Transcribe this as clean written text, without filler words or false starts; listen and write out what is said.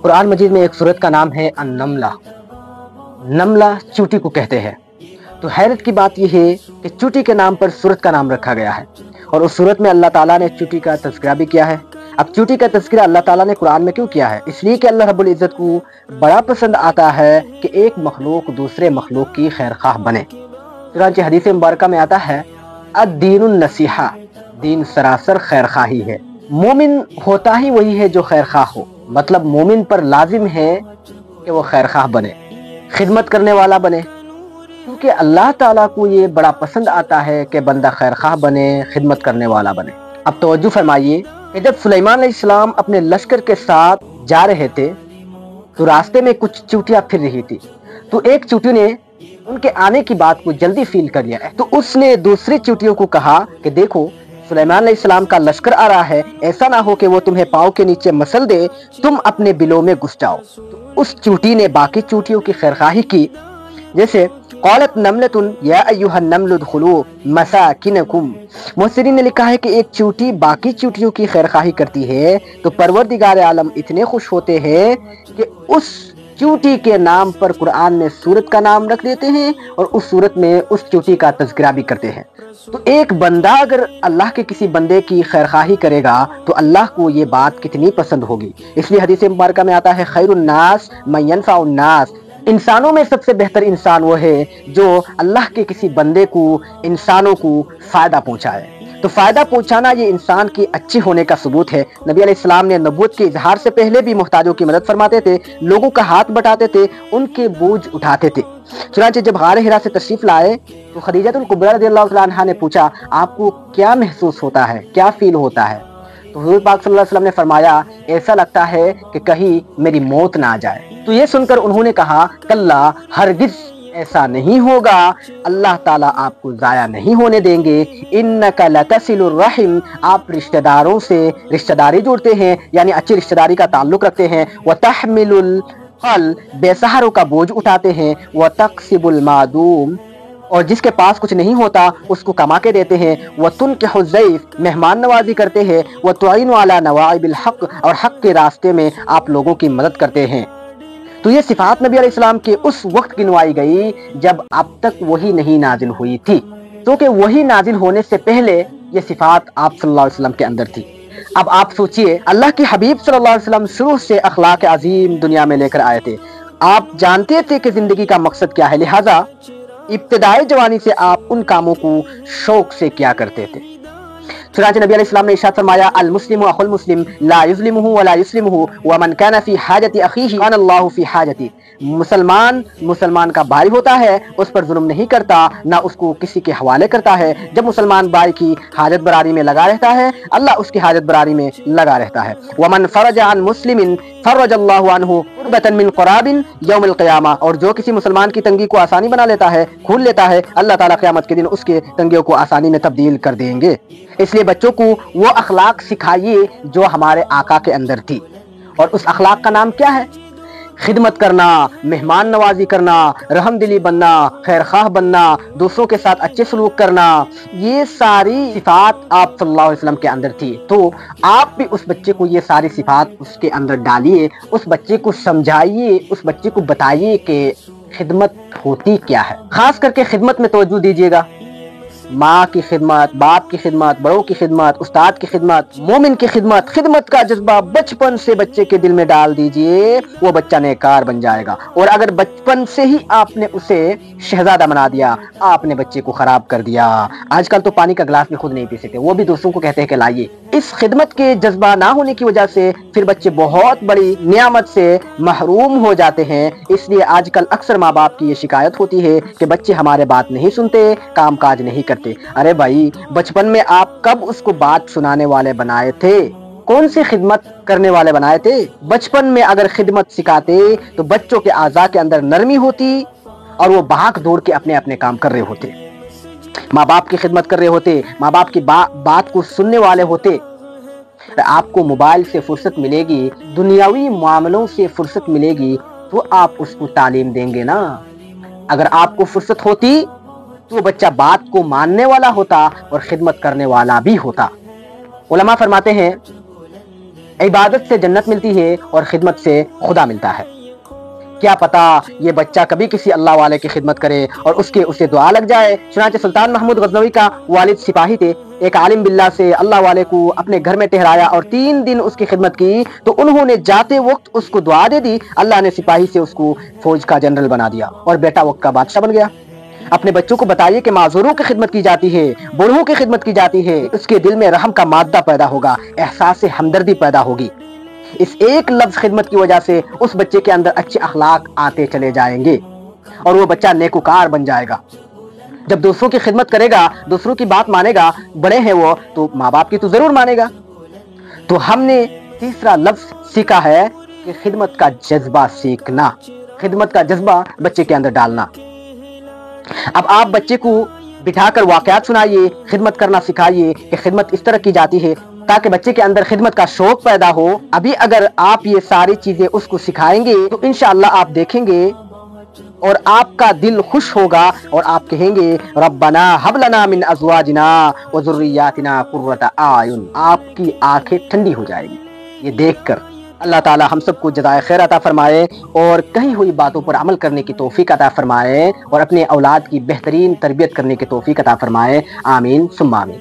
قرآن مجید میں ایک سورت کا نام ہے النملہ۔ نملہ چوٹی کو کہتے ہیں۔ تو حیرت کی بات یہ ہے کہ چوٹی کے نام پر سورت کا نام رکھا گیا ہے، اور اس سورت میں اللہ تعالیٰ نے چوٹی کا تذکرہ بھی کیا ہے۔ اب چوٹی کا تذکرہ اللہ تعالیٰ نے قرآن میں کیوں کیا ہے؟ اس لیے کہ اللہ رب العزت کو بڑا پسند آتا ہے کہ ایک مخلوق دوسرے مخلوق کی خیر خواہ بنے۔ چنانچہ حدیث مبارکہ میں آتا ہے الدین النصیحہ، دین سراسر خیر خواہی ہے۔ مومن ہوتا ہی وہی ہے جو خیر خواہ ہو، مطلب مومن پر لازم ہے کہ وہ خیر خواہ بنے، خدمت کرنے والا بنے، کیونکہ اللہ تعالیٰ کو یہ بڑا پسند آتا ہے کہ بندہ خیر خواہ بنے، خدمت کرنے والا بنے۔ اب توجہ فرمائیے کہ جب سلیمان علیہ السلام اپنے لشکر کے ساتھ جا رہے تھے تو راستے میں کچھ چوٹیاں پھر رہی تھی، تو ایک چوٹی نے ان کے آنے کی بات کو جلدی فیل کر لیا، تو اس نے دوسری چوٹیوں کو کہا کہ دیکھو سلیمان علیہ السلام کا لشکر آ رہا ہے، ایسا نہ ہو کہ وہ تمہیں پاؤں کے نیچے مسل دے، تم اپنے بلوں میں گھس جاؤ۔ تو اس چوٹی نے باقی چوٹیوں کی خیرخواہی کی، جیسے قالت نملۃ یا ایھا النمل ادخلوا مساکنکم۔ مفسرین نے لکھا ہے کہ ایک چوٹی باقی چوٹیوں کی خیرخواہی کرتی ہے تو پروردگار عالم اتنے خوش ہوتے ہیں کہ اس چوٹی کے نام پر قرآن میں سورت کا نام رکھ دیتے ہیں، اور اس سورت میں اس چوٹی کا تذکرہ بھی کرتے ہیں۔ تو ایک بندہ اگر اللہ کے کسی بندے کی خیرخواہی کرے گا تو اللہ کو یہ بات کتنی پسند ہوگی۔ اس لیے حدیث مبارکہ میں آتا ہے خیر الناس من ینفع الناس، انسانوں میں سب سے بہتر انسان وہ ہے جو اللہ کے کسی بندے کو، انسانوں کو فائدہ پہنچائے۔ تو فائدہ پہنچانا یہ انسان کی اچھی ہونے کا ثبوت ہے۔ نبی علیہ السلام نے نبوت کے اظہار سے پہلے بھی محتاجوں کی مدد فرماتے تھے، لوگوں کا ہاتھ بٹاتے تھے، ان کے بوجھ اٹھاتے تھے۔ چنانچہ جب غار حرا سے تشریف لائے تو خدیجہ الکبریٰ رضی اللہ تعالیٰ عنہا نے پوچھا آپ کو کیا محسوس ہوتا ہے، کیا فیل ہوتا ہے؟ تو حضور پاک صلی اللہ علیہ وسلم نے فرمایا ایسا لگتا ہے کہ کہیں میری موت نہ آ جائے۔ تو یہ سن کر انہوں نے کہا کلا، ہرگز ایسا نہیں ہوگا، اللہ تعالیٰ آپ کو ضائع نہیں ہونے دیں گے۔ انک لتصل الرحم، آپ رشتہ داروں سے رشتہ داری جوڑتے ہیں، یعنی اچھی رشتہ داری کا تعلق رکھتے ہیں۔ وتحمل القل، بے سہاروں کا بوجھ اٹھاتے ہیں۔ وتقسب المعدوم، اور جس کے پاس کچھ نہیں ہوتا اس کو کما کے دیتے ہیں۔ وتنکح الضیف، مہمان نوازی کرتے ہیں۔ وتعین علی نوائب الحق، اور حق کے راستے میں آپ لوگوں کی مدد کرتے ہیں۔ تو یہ صفات نبی علیہ السلام کے اس وقت گنوائی گئی جب اب تک وحی نہیں نازل ہوئی تھی، کیونکہ وحی نازل ہونے سے پہلے یہ صفات آپ صلی اللہ علیہ وسلم کے اندر تھی۔ اب آپ سوچئے اللہ کے حبیب صلی اللہ علیہ وسلم شروع سے اخلاق عظیم دنیا میں لے کر آئے تھے، آپ جانتے تھے کہ زندگی کا مقصد کیا ہے، لہٰذا ابتدائی جوانی سے آپ ان کاموں کو شوق سے کیا کرتے تھے۔ چنانچہ نبی علیہ السلام نے ارشاد فرمایا المسلم اخو المسلم لا یظلمہ ولا یسلمہ ومن کان فی حاجت اخیہ کان اللہ فی حاجتی۔ مسلمان کا بھائی ہوتا ہے، اس پر ظلم نہیں کرتا، نہ اس کو کسی کے حوالے کرتا ہے۔ جب مسلمان بھائی کی حاجت براری میں لگا رہتا ہے اللہ اس کی حاجت براری میں لگا رہتا ہے۔ ومن فرج عن مسلم فرج اللہ عنہ قربۃ من قراب یوم القیامہ، اور جو کسی مسلمان کی تنگی کو آسانی بنا لیتا ہے، کھول لیتا ہے، اللہ تعالیٰ قیامت کے دن اس کے تنگیوں کو آسانی میں تبدیل کر دیں گے۔ اس لیے بچوں کو وہ اخلاق سکھائیے جو ہمارے آقا کے اندر تھی، اور اس اخلاق کا نام کیا ہے؟ خدمت کرنا، مہمان نوازی کرنا، رحم دلی بننا، خیر خواہ بننا، دوسروں کے ساتھ اچھے سلوک کرنا، یہ ساری صفات آپ صلی اللہ علیہ وسلم کے اندر تھی۔ تو آپ بھی اس بچے کو یہ ساری صفات اس کے اندر ڈالیے، اس بچے کو سمجھائیے، اس بچے کو بتائیے کہ خدمت ہوتی کیا ہے۔ خاص کر کے خدمت میں توجہ دیجیے گا، ماں کی خدمت، باپ کی خدمت، بڑوں کی خدمت، استاد کی خدمت، مومن کی خدمت۔ خدمت کا جذبہ بچپن سے بچے کے دل میں ڈال دیجئے، وہ بچہ نیکار بن جائے گا۔ اور اگر بچپن سے ہی آپ نے اسے شہزادہ بنا دیا، آپ نے بچے کو خراب کر دیا۔ آج کل تو پانی کا گلاس بھی خود نہیں پی سکتے، وہ بھی دوسروں کو کہتے ہیں کہ لائیے۔ اس خدمت کے جذبہ نہ ہونے کی وجہ سے پھر بچے بہت بڑی نعمت سے محروم ہو جاتے ہیں۔ اس لیے آج کل اکثر ماں باپ کی یہ شکایت ہوتی ہے کہ بچے ہمارے بات نہیں سنتے، کام کاج نہیں کرتے۔ ارے بھائی، بچپن میں آپ کب اس کو بات سنانے والے بنائے تھے؟ کون سی خدمت کرنے والے بنائے تھے؟ بچپن میں اگر خدمت سکھاتے تو بچوں کے اعضاء کے اندر نرمی ہوتی اور وہ بھاگ دوڑ کے اپنے اپنے کام کر رہے ہوتے، ماں باپ کی خدمت کر رہے ہوتے، ماں باپ کی بات کو سننے والے ہوتے۔ آپ کو موبائل سے فرصت ملے گی، دنیاوی معاملوں سے فرصت ملے گی تو آپ اس کو تعلیم دیں گے نا۔ اگر آپ کو فرصت ہوتی تو بچہ بات کو ماننے والا ہوتا اور خدمت کرنے والا بھی ہوتا۔ علماء فرماتے ہیں عبادت سے جنت ملتی ہے اور خدمت سے خدا ملتا ہے۔ کیا پتا یہ بچہ کبھی کسی اللہ والے کی خدمت کرے اور اسے دعا لگ جائے۔ چنانچہ سلطان محمود غزنوی کا والد سپاہی تھے، ایک عالم باللہ سے اللہ والے کو اپنے گھر میں ٹھہرایا اور 3 دن اس کی خدمت کی تو انہوں نے جاتے وقت اس کو دعا دے دی، اللہ نے سپاہی سے اس کو فوج کا جنرل بنا دیا اور بیٹا وقت کا بادشاہ بن گیا۔ اپنے بچوں کو بتائیے کہ معذوروں کی خدمت کی جاتی ہے، بوڑھوں کی خدمت کی جاتی ہے، اس کے دل میں رحم کا مادہ پیدا ہوگا، احساس ہمدردی پیدا ہوگی۔ اس ایک لفظ خدمت کی وجہ سے اس بچے کے اندر اچھے اخلاق آتے چلے جائیں گے اور وہ بچہ نیکوکار بن جائے گا۔ جب دوسروں کی خدمت کرے گا، دوسروں کی بات مانے گا، بڑے ہیں وہ تو ماں باپ کی تو ضرور مانے گا۔ تو ہم نے تیسرا لفظ سیکھا ہے کہ خدمت کا جذبہ سیکھنا، خدمت کا جذبہ بچے کے اندر ڈالنا۔ اب آپ بچے کو بٹھا کر واقعات سنائیے، خدمت کرنا سکھائیے کہ خدمت اس طرح کی جاتی ہے تاکہ بچے کے اندر خدمت کا شوق پیدا ہو۔ ابھی اگر آپ یہ ساری چیزیں اس کو سکھائیں گے تو انشاءاللہ آپ دیکھیں گے اور آپ کا دل خوش ہوگا اور آپ کہیں گے ربنا ہب لنا من ازواجنا وذریاتنا قرۃ اعین، آپ کی آنکھیں ٹھنڈی ہو جائے گی یہ دیکھ کر۔ اللہ تعالی ہم سب کو جزائے خیر عطا فرمائے اور کہی ہوئی باتوں پر عمل کرنے کی توفیق عطا فرمائے اور اپنے اولاد کی بہترین تربیت کرنے کی توفیق عطا فرمائے، آمین ثم آمین۔